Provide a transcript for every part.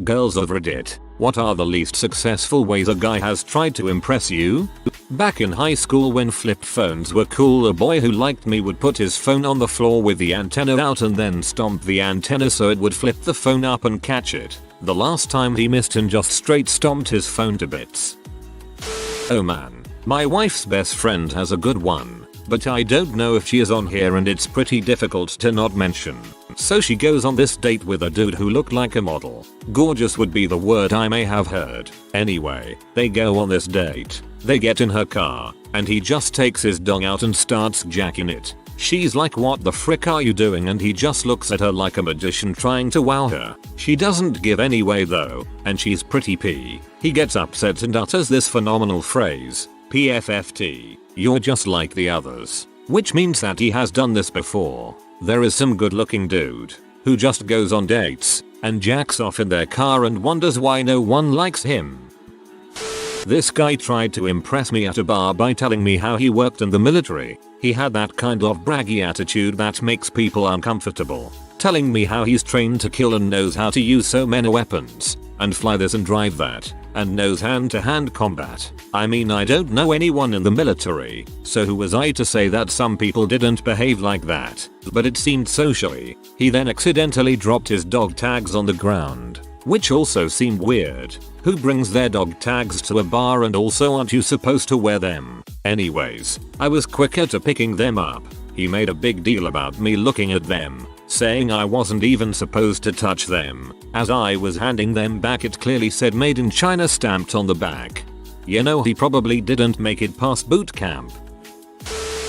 Girls of Reddit, what are the least successful ways a guy has tried to impress you? Back in high school when flip phones were cool, a boy who liked me would put his phone on the floor with the antenna out and then stomp the antenna so it would flip the phone up and catch it. The last time he missed and just straight stomped his phone to bits. Oh man, my wife's best friend has a good one, but I don't know if she is on here and it's pretty difficult to not mention. So she goes on this date with a dude who looked like a model. Gorgeous would be the word I may have heard. Anyway, they go on this date. They get in her car, and he just takes his dong out and starts jacking it. She's like, what the frick are you doing? And he just looks at her like a magician trying to wow her. She doesn't give any way though, and she's pretty pee. He gets upset and utters this phenomenal phrase, PFFT, you're just like the others. Which means that he has done this before. There is some good looking dude who just goes on dates and jacks off in their car and wonders why no one likes him. This guy tried to impress me at a bar by telling me how he worked in the military. He had that kind of braggy attitude that makes people uncomfortable. Telling me how he's trained to kill and knows how to use so many weapons, and fly this and drive that, and knows hand-to-hand combat. I mean, I don't know anyone in the military, so who was I to say that some people didn't behave like that, but it seemed socially. He then accidentally dropped his dog tags on the ground, which also seemed weird. Who brings their dog tags to a bar, and also aren't you supposed to wear them? Anyways, I was quicker to picking them up. He made a big deal about me looking at them, saying I wasn't even supposed to touch them. As I was handing them back, it clearly said made in China stamped on the back. You know, he probably didn't make it past boot camp.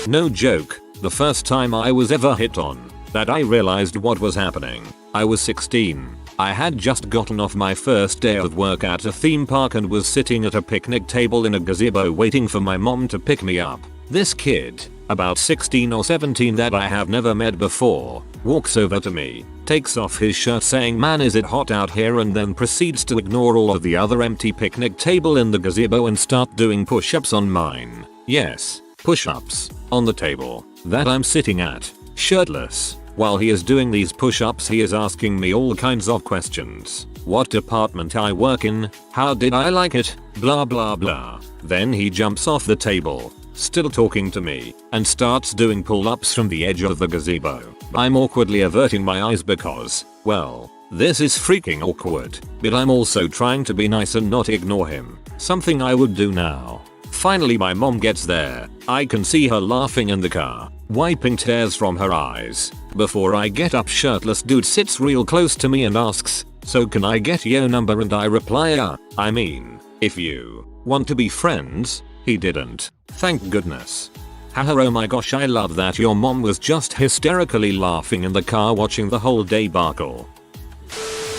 No joke, the first time I was ever hit on, that I realized what was happening. I was 16. I had just gotten off my first day of work at a theme park and was sitting at a picnic table in a gazebo waiting for my mom to pick me up. This kid, about 16 or 17 that I have never met before, walks over to me, takes off his shirt saying, "Man, is it hot out here?" and then proceeds to ignore all of the other empty picnic table in the gazebo and start doing push-ups on mine. Yes, push-ups, on the table that I'm sitting at, shirtless. While he is doing these push-ups, he is asking me all kinds of questions. What department I work in, how did I like it, blah blah blah. Then he jumps off the table, still talking to me, and starts doing pull-ups from the edge of the gazebo. I'm awkwardly averting my eyes because, well, this is freaking awkward, but I'm also trying to be nice and not ignore him, something I would do now. Finally my mom gets there. I can see her laughing in the car, wiping tears from her eyes. Before I get up, shirtless dude sits real close to me and asks, "So can I get your number?" And I reply, I mean, if you want to be friends." He didn't. Thank goodness. Haha, oh my gosh, I love that your mom was just hysterically laughing in the car watching the whole debacle.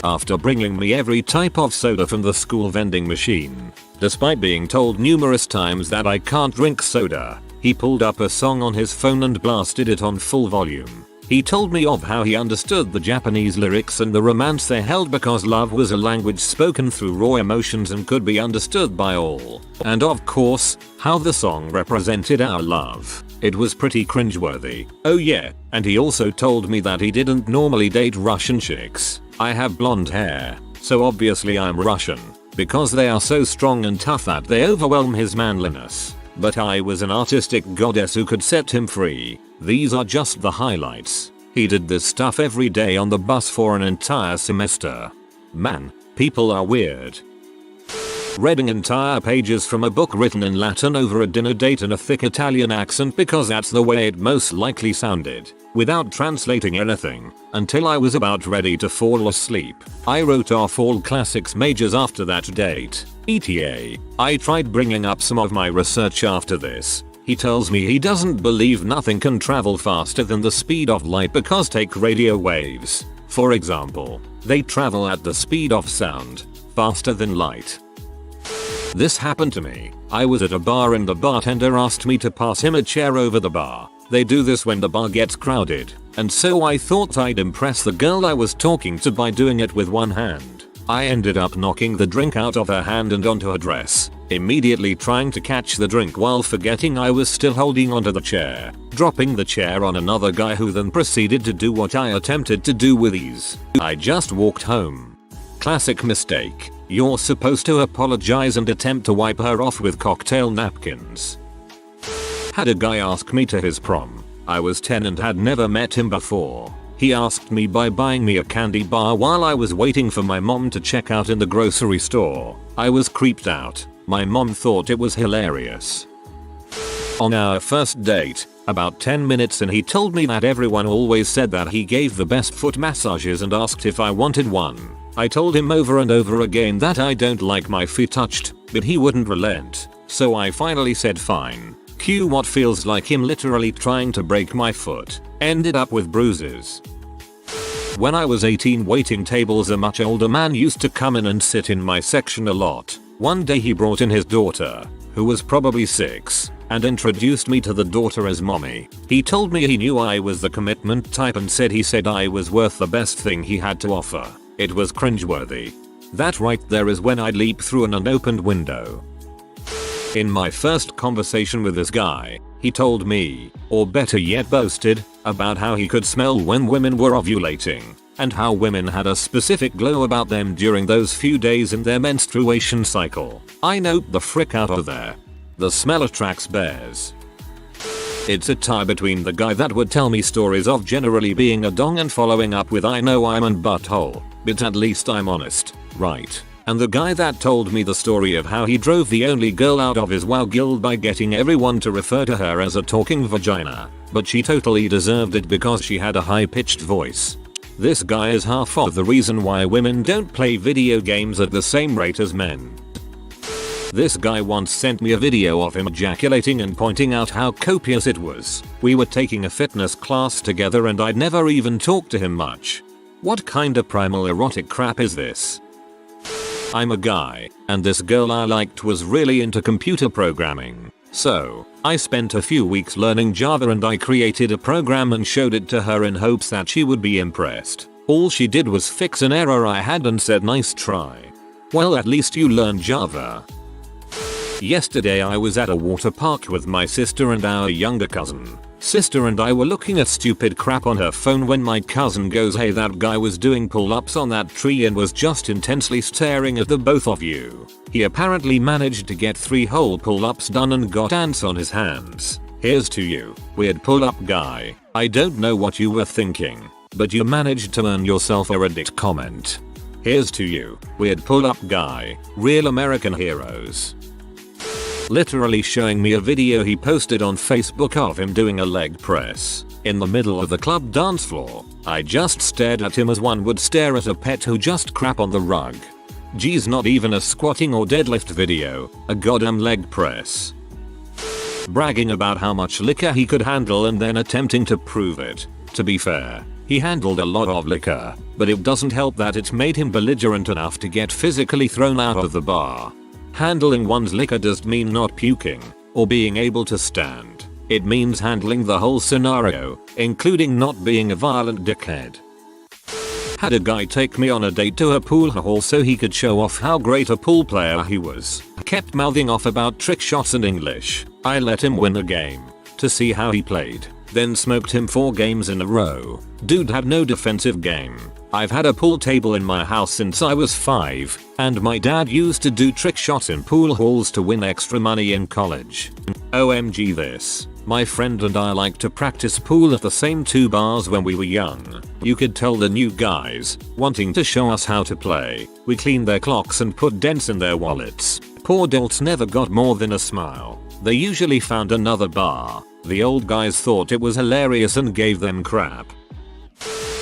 After bringing me every type of soda from the school vending machine, despite being told numerous times that I can't drink soda, he pulled up a song on his phone and blasted it on full volume. He told me of how he understood the Japanese lyrics and the romance they held because love was a language spoken through raw emotions and could be understood by all. And of course, how the song represented our love. It was pretty cringeworthy. Oh yeah, and he also told me that he didn't normally date Russian chicks. I have blonde hair, so obviously I'm Russian, because they are so strong and tough that they overwhelm his manliness. But I was an artistic goddess who could set him free. These are just the highlights. He did this stuff every day on the bus for an entire semester. Man, people are weird. Reading entire pages from a book written in Latin over a dinner date in a thick Italian accent because that's the way it most likely sounded, without translating anything, until I was about ready to fall asleep. I wrote off all classics majors after that date. ETA. I tried bringing up some of my research after this. He tells me he doesn't believe nothing can travel faster than the speed of light because take radio waves, for example. They travel at the speed of sound, faster than light. This happened to me. I was at a bar and the bartender asked me to pass him a chair over the bar. They do this when the bar gets crowded, and so I thought I'd impress the girl I was talking to by doing it with one hand. I ended up knocking the drink out of her hand and onto her dress, immediately trying to catch the drink while forgetting I was still holding onto the chair, dropping the chair on another guy who then proceeded to do what I attempted to do with ease. I just walked home. Classic mistake. You're supposed to apologize and attempt to wipe her off with cocktail napkins. Had a guy ask me to his prom. I was 10 and had never met him before. He asked me by buying me a candy bar while I was waiting for my mom to check out in the grocery store. I was creeped out. My mom thought it was hilarious. On our first date, about 10 minutes in, he told me that everyone always said that he gave the best foot massages and asked if I wanted one. I told him over and over again that I don't like my feet touched, but he wouldn't relent. So I finally said fine. Cue what feels like him literally trying to break my foot. Ended up with bruises. When I was 18 waiting tables, a much older man used to come in and sit in my section a lot. One day he brought in his daughter, who was probably 6, and introduced me to the daughter as mommy. He told me he knew I was the commitment type and said I was worth the best thing he had to offer. It was cringeworthy. That right there is when I'd leap through an unopened window. In my first conversation with this guy, he told me, or better yet boasted, about how he could smell when women were ovulating, and how women had a specific glow about them during those few days in their menstruation cycle. I nope the frick out of there. The smell attracts bears. It's a tie between the guy that would tell me stories of generally being a dong and following up with I know I'm an butthole, but at least I'm honest, right? And the guy that told me the story of how he drove the only girl out of his wow guild by getting everyone to refer to her as a talking vagina, but she totally deserved it because she had a high-pitched voice. This guy is half of the reason why women don't play video games at the same rate as men. This guy once sent me a video of him ejaculating and pointing out how copious it was. We were taking a fitness class together and I'd never even talked to him much. What kind of primal erotic crap is this? I'm a guy, and this girl I liked was really into computer programming. So, I spent a few weeks learning Java and I created a program and showed it to her in hopes that she would be impressed. All she did was fix an error I had and said nice try. Well, at least you learned Java. Yesterday I was at a water park with my sister and our younger cousin. Sister and I were looking at stupid crap on her phone when my cousin goes, hey, that guy was doing pull-ups on that tree and was just intensely staring at the both of you. He apparently managed to get 3 whole pull-ups done and got ants on his hands. Here's to you, weird pull-up guy. I don't know what you were thinking, but you managed to earn yourself a Reddit comment. Here's to you, weird pull-up guy. Real American heroes. Literally showing me a video he posted on Facebook of him doing a leg press in the middle of the club dance floor. I just stared at him as one would stare at a pet who just crap on the rug. Geez, not even a squatting or deadlift video, a goddamn leg press. Bragging about how much liquor he could handle and then attempting to prove it. To be fair, he handled a lot of liquor, but it doesn't help that it made him belligerent enough to get physically thrown out of the bar. Handling one's liquor doesn't mean not puking or being able to stand. It means handling the whole scenario, including not being a violent dickhead. Had a guy take me on a date to a pool hall so he could show off how great a pool player he was. Kept mouthing off about trick shots and English. I let him win a game to see how he played, then smoked him 4 games in a row. Dude had no defensive game. I've had a pool table in my house since I was 5, and my dad used to do trick shots in pool halls to win extra money in college. OMG this. My friend and I like to practice pool at the same 2 bars when we were young. You could tell the new guys, wanting to show us how to play, we cleaned their clocks and put dents in their wallets. Poor dolts never got more than a smile. They usually found another bar. The old guys thought it was hilarious and gave them crap.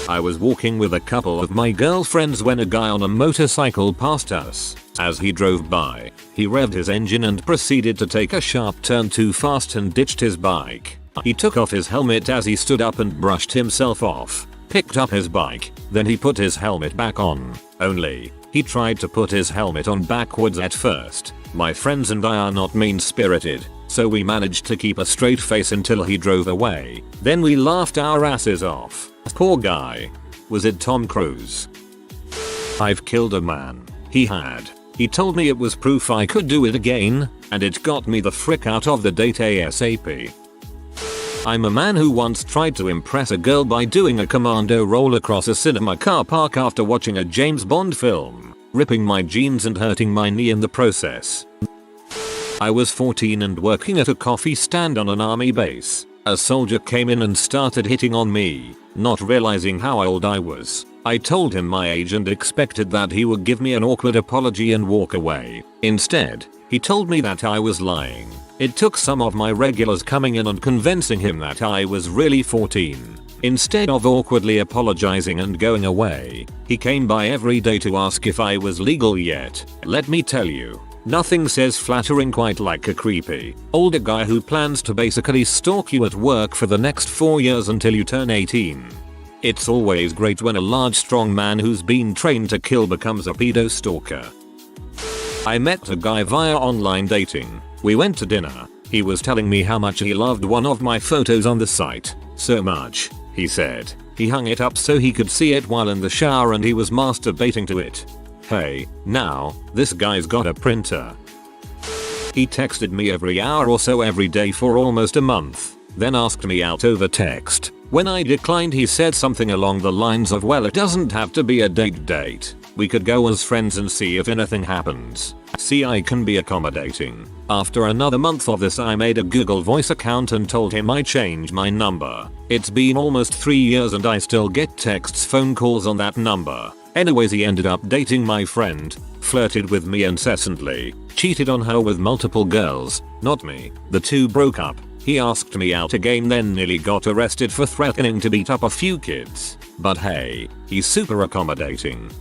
I was walking with a couple of my girlfriends when a guy on a motorcycle passed us. As he drove by, he revved his engine and proceeded to take a sharp turn too fast and ditched his bike. He took off his helmet as he stood up and brushed himself off, picked up his bike, then he put his helmet back on. Only, he tried to put his helmet on backwards at first. My friends and I are not mean-spirited, so we managed to keep a straight face until he drove away. Then we laughed our asses off. Poor guy. Was it Tom Cruise? I've killed a man. He had. He told me it was proof I could do it again, and it got me the frick out of the date ASAP. I'm a man who once tried to impress a girl by doing a commando roll across a cinema car park after watching a James Bond film, ripping my jeans and hurting my knee in the process. I was 14 and working at a coffee stand on an army base. A soldier came in and started hitting on me, not realizing how old I was. I told him my age and expected that he would give me an awkward apology and walk away. Instead, he told me that I was lying. It took some of my regulars coming in and convincing him that I was really 14. Instead of awkwardly apologizing and going away, he came by every day to ask if I was legal yet. Let me tell you, nothing says flattering quite like a creepy, older guy who plans to basically stalk you at work for the next 4 years until you turn 18. It's always great when a large strong man who's been trained to kill becomes a pedo stalker. I met a guy via online dating. We went to dinner. He was telling me how much he loved one of my photos on the site. So much, he said. He hung it up so he could see it while in the shower and he was masturbating to it. Hey, now, this guy's got a printer. He texted me every hour or so every day for almost a month, then asked me out over text. When I declined, he said something along the lines of, well, it doesn't have to be a date. We could go as friends and see if anything happens. See, I can be accommodating. After another month of this, I made a Google Voice account and told him I changed my number. It's been almost 3 years and I still get texts, phone calls on that number. Anyways, he ended up dating my friend, flirted with me incessantly, cheated on her with multiple girls, not me. The two broke up. He asked me out again, then nearly got arrested for threatening to beat up a few kids. But hey, he's super accommodating.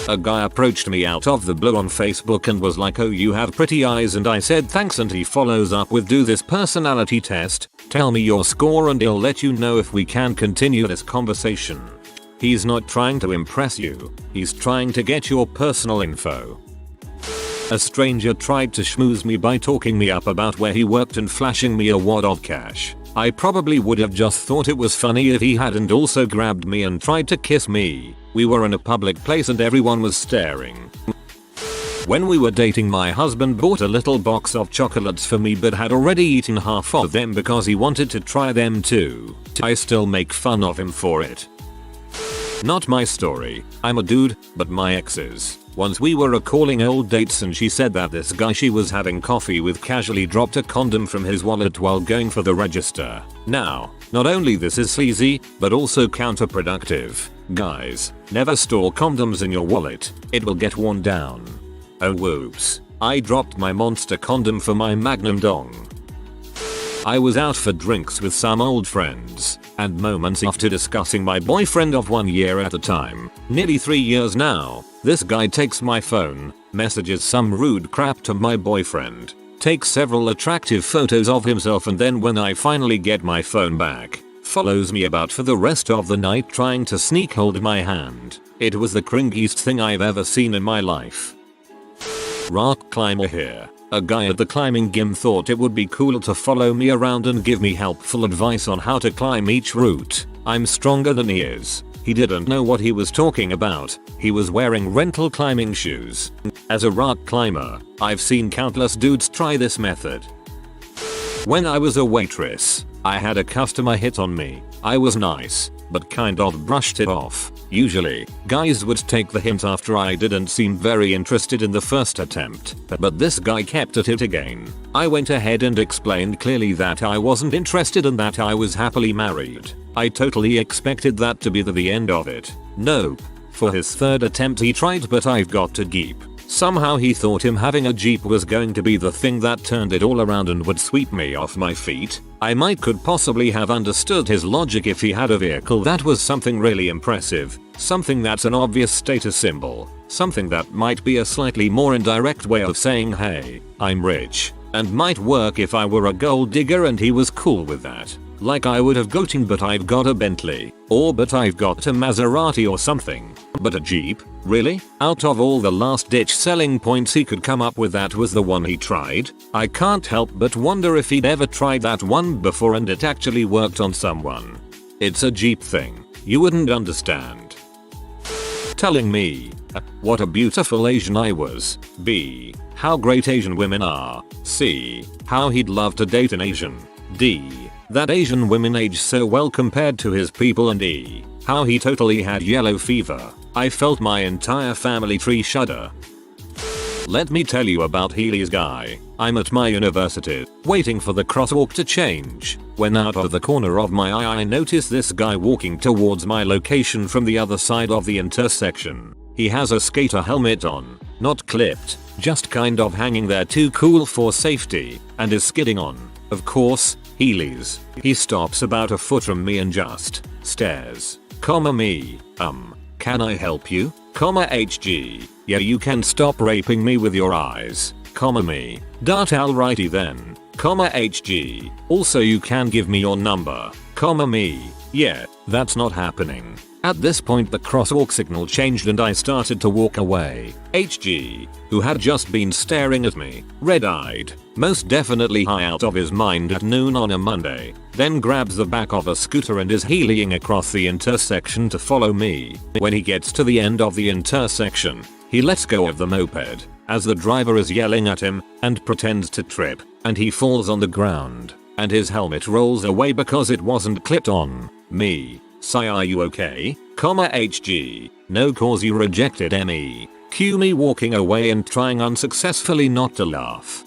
A guy approached me out of the blue on Facebook and was like, oh, you have pretty eyes, and I said thanks, and he follows up with, do this personality test, tell me your score and I'll let you know if we can continue this conversation. He's not trying to impress you, he's trying to get your personal info. A stranger tried to schmooze me by talking me up about where he worked and flashing me a wad of cash. I probably would have just thought it was funny if he hadn't also grabbed me and tried to kiss me. We were in a public place and everyone was staring. When we were dating, my husband bought a little box of chocolates for me but had already eaten half of them because he wanted to try them too. I still make fun of him for it. Not my story, I'm a dude, but my ex's. Once we were recalling old dates and she said that this guy she was having coffee with casually dropped a condom from his wallet while going for the register. Now, not only this is sleazy, but also counterproductive. Guys, never store condoms in your wallet, it will get worn down. Oh whoops, I dropped my monster condom for my magnum dong. I was out for drinks with some old friends, and moments after discussing my boyfriend of 1 year at a time, nearly 3 years now, this guy takes my phone, messages some rude crap to my boyfriend, takes several attractive photos of himself, and then when I finally get my phone back, follows me about for the rest of the night trying to sneak hold my hand. It was the cringiest thing I've ever seen in my life. Rock climber here. A guy at the climbing gym thought it would be cool to follow me around and give me helpful advice on how to climb each route. I'm stronger than he is. He didn't know what he was talking about. He was wearing rental climbing shoes. As a rock climber, I've seen countless dudes try this method. When I was a waitress, I had a customer hit on me. I was nice, but kind of brushed it off. Usually, guys would take the hint after I didn't seem very interested in the first attempt, but this guy kept at it again. I went ahead and explained clearly that I wasn't interested and that I was happily married. I totally expected that to be the end of it. Nope. For his third attempt he tried, but I've got to Jeep. Somehow he thought him having a Jeep was going to be the thing that turned it all around and would sweep me off my feet. I could possibly have understood his logic if he had a vehicle that was something really impressive, something that's an obvious status symbol, something that might be a slightly more indirect way of saying hey, I'm rich, and might work if I were a gold digger and he was cool with that. Like I would have gotten, but I've got a Bentley, or but I've got a Maserati or something. But a Jeep? Really? Out of all the last ditch selling points he could come up with, that was the one he tried? I can't help but wonder if he'd ever tried that one before and it actually worked on someone. It's a Jeep thing. You wouldn't understand. Telling me, what a beautiful Asian I was. B. How great Asian women are. C. How he'd love to date an Asian. D. That Asian women age so well compared to his people, and how he totally had yellow fever. I felt my entire family tree shudder. Let me tell you about Healy's guy. I'm at my university, waiting for the crosswalk to change, when out of the corner of my eye I notice this guy walking towards my location from the other side of the intersection. He has a skater helmet on, not clipped, just kind of hanging there too cool for safety, and is skidding on, of course, Healy's. He stops about a foot from me and just stares, me, can I help you? HG, yeah, you can stop raping me with your eyes, me, dart alrighty then, HG, also you can give me your number, me, yeah, that's not happening. At this point the crosswalk signal changed and I started to walk away. HG, who had just been staring at me, red-eyed, most definitely high out of his mind at noon on a Monday, then grabs the back of a scooter and is heeling across the intersection to follow me. When he gets to the end of the intersection, he lets go of the moped, as the driver is yelling at him, and pretends to trip, and he falls on the ground, and his helmet rolls away because it wasn't clipped on. Me. Sigh, are you okay? HG. No, cause you rejected me. Cue me walking away and trying unsuccessfully not to laugh.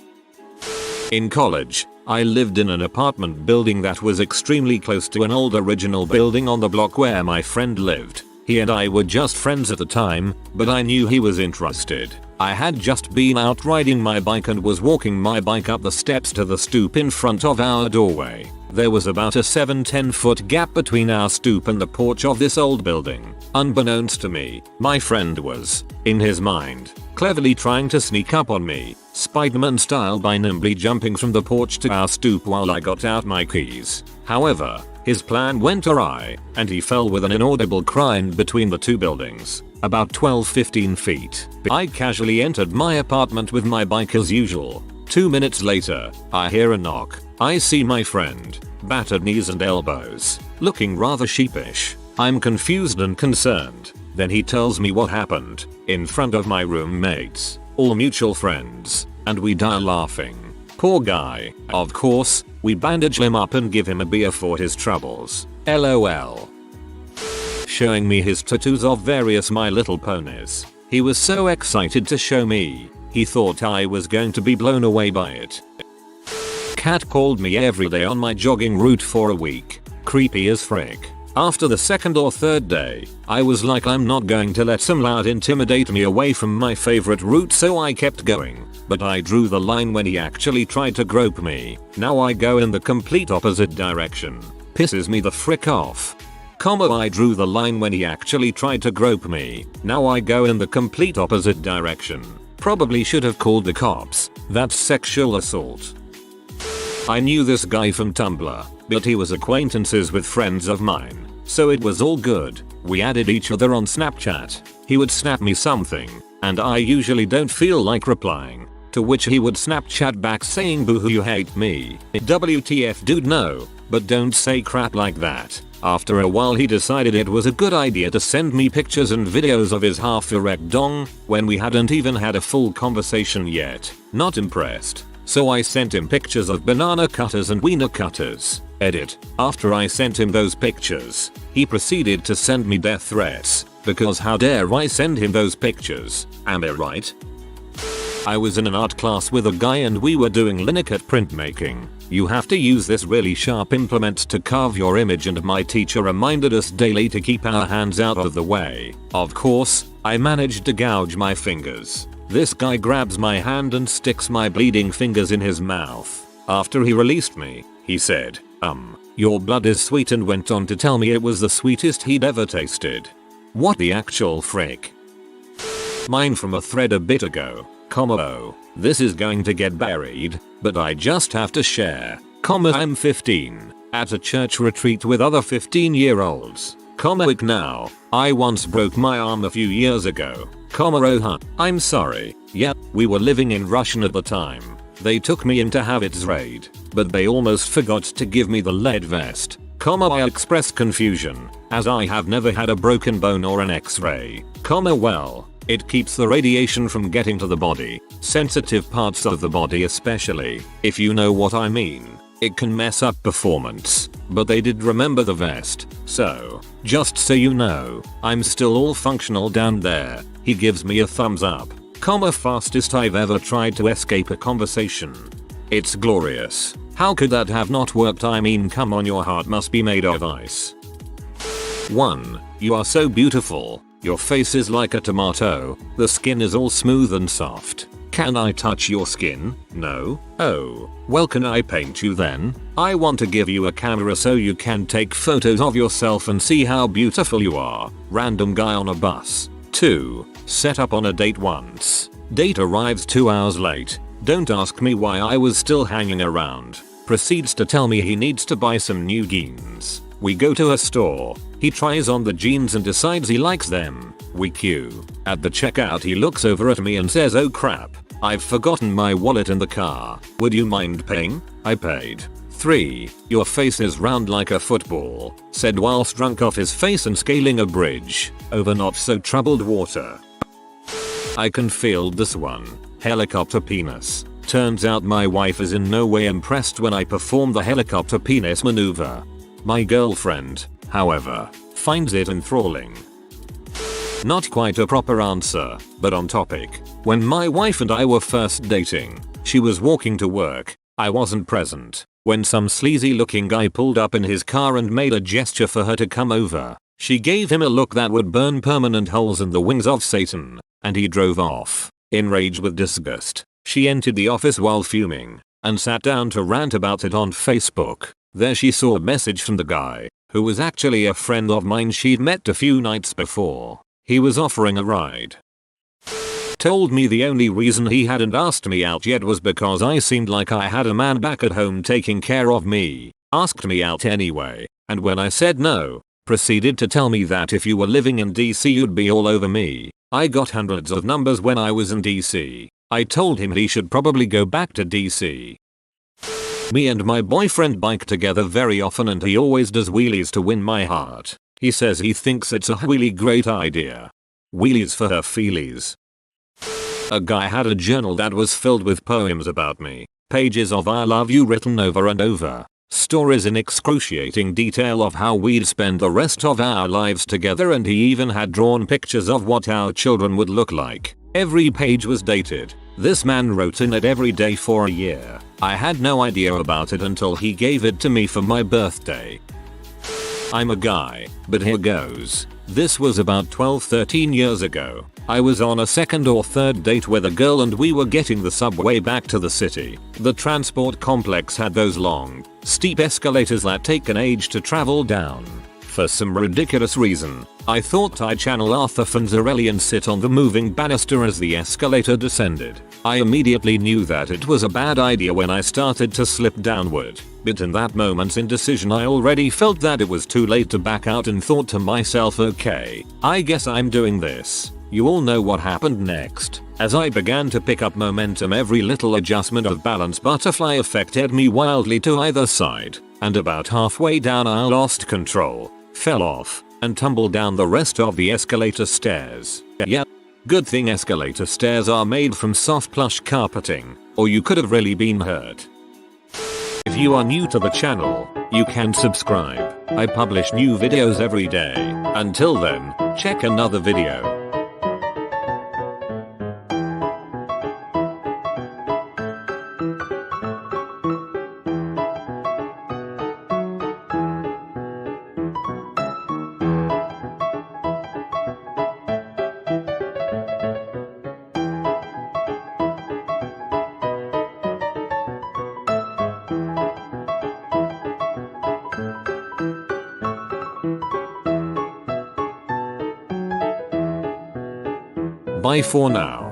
In college, I lived in an apartment building that was extremely close to an old original building on the block where my friend lived. He and I were just friends at the time, but I knew he was interested. I had just been out riding my bike and was walking my bike up the steps to the stoop in front of our doorway. There was about a 7-10 foot gap between our stoop and the porch of this old building. Unbeknownst to me, my friend was, in his mind, cleverly trying to sneak up on me, Spider-Man style, by nimbly jumping from the porch to our stoop while I got out my keys. However, his plan went awry, and he fell with an inaudible cry in between the two buildings, about 12-15 feet. I casually entered my apartment with my bike as usual. 2 minutes later, I hear a knock. I see my friend, battered knees and elbows, looking rather sheepish. I'm confused and concerned. Then he tells me what happened, in front of my roommates, all mutual friends, and we die laughing. Poor guy. Of course, we bandage him up and give him a beer for his troubles. LOL. Showing me his tattoos of various My Little Ponies. He was so excited to show me, he thought I was going to be blown away by it. Cat called me every day on my jogging route for a week. Creepy as frick. After the second or third day, I was like, I'm not going to let some loud intimidate me away from my favorite route, so I kept going. But I drew the line when he actually tried to grope me. Now I go in the complete opposite direction. Pisses me the frick off. I drew the line when he actually tried to grope me. Now I go in the complete opposite direction. Probably should have called the cops. That's sexual assault. I knew this guy from Tumblr, but he was acquaintances with friends of mine, so it was all good. We added each other on Snapchat. He would snap me something, and I usually don't feel like replying, to which he would Snapchat back saying boo-hoo, you hate me. WTF dude, no, but don't say crap like that. After a while he decided it was a good idea to send me pictures and videos of his half-erect dong, when we hadn't even had a full conversation yet. Not impressed. So I sent him pictures of banana cutters and wiener cutters. Edit. After I sent him those pictures, he proceeded to send me death threats, because how dare I send him those pictures, am I right? I was in an art class with a guy and we were doing Linacart printmaking. You have to use this really sharp implement to carve your image, and my teacher reminded us daily to keep our hands out of the way. Of course, I managed to gouge my fingers. This guy grabs my hand and sticks my bleeding fingers in his mouth. After he released me, he said, your blood is sweet, and went on to tell me it was the sweetest he'd ever tasted. What the actual frick? Mine from a thread a bit ago. Oh, this is going to get buried, but I just have to share. I'm 15, at a church retreat with other 15-year-olds. Ick now. I once broke my arm a few years ago. Oh huh. I'm sorry. Yeah, we were living in Russian at the time. They took me in to have it sprayed, but they almost forgot to give me the lead vest. I expressed confusion, as I have never had a broken bone or an x-ray. Well, it keeps the radiation from getting to the body, sensitive parts of the body especially, if you know what I mean. It can mess up performance, but they did remember the vest, so, just so you know, I'm still all functional down there. He gives me a thumbs up, fastest I've ever tried to escape a conversation. It's glorious. How could that have not worked? I mean, come on, your heart must be made of ice. 1. You are so beautiful. Your face is like a tomato. The skin is all smooth and soft. Can I touch your skin? No? Oh. Well, can I paint you then? I want to give you a camera so you can take photos of yourself and see how beautiful you are. Random guy on a bus. 2. Set up on a date once. Date arrives 2 hours late. Don't ask me why I was still hanging around. Proceeds to tell me he needs to buy some new jeans. We go to a store. He tries on the jeans and decides he likes them. We queue. At the checkout he looks over at me and says, "Oh crap, I've forgotten my wallet in the car. Would you mind paying?" I paid. 3. Your face is round like a football. Said whilst drunk off his face and scaling a bridge over not so troubled water. I can feel this one. Helicopter penis. Turns out my wife is in no way impressed when I perform the helicopter penis maneuver. My girlfriend, however, finds it enthralling. Not quite a proper answer, but on topic. When my wife and I were first dating, she was walking to work. I wasn't present. When some sleazy looking guy pulled up in his car and made a gesture for her to come over, she gave him a look that would burn permanent holes in the wings of Satan, and he drove off. Enraged with disgust, she entered the office while fuming, and sat down to rant about it on Facebook. There she saw a message from the guy, who was actually a friend of mine she'd met a few nights before. He was offering a ride. Told me the only reason he hadn't asked me out yet was because I seemed like I had a man back at home taking care of me. Asked me out anyway, and when I said no, proceeded to tell me that if you were living in DC you'd be all over me. I got hundreds of numbers when I was in DC. I told him he should probably go back to DC. Me and my boyfriend bike together very often and he always does wheelies to win my heart. He says he thinks it's a really great idea. Wheelies for her feelies. A guy had a journal that was filled with poems about me. Pages of I love you written over and over. Stories in excruciating detail of how we'd spend the rest of our lives together, and he even had drawn pictures of what our children would look like. Every page was dated. This man wrote in it every day for a year. I had no idea about it until he gave it to me for my birthday. I'm a guy, but here goes. This was about 12-13 years ago. I was on a second or third date with a girl and we were getting the subway back to the city. The transport complex had those long, steep escalators that take an age to travel down. For some ridiculous reason, I thought I'd channel Arthur Fonzarelli and sit on the moving banister as the escalator descended. I immediately knew that it was a bad idea when I started to slip downward, but in that moment's indecision I already felt that it was too late to back out and thought to myself, okay, I guess I'm doing this. You all know what happened next. As I began to pick up momentum, every little adjustment of balance butterfly affected me wildly to either side, and about halfway down I lost control, fell off, and tumbled down the rest of the escalator stairs. Yeah. Good thing escalator stairs are made from soft plush carpeting, or you could have really been hurt. If you are new to the channel, you can subscribe. I publish new videos every day. Until then, check another video. Bye for now.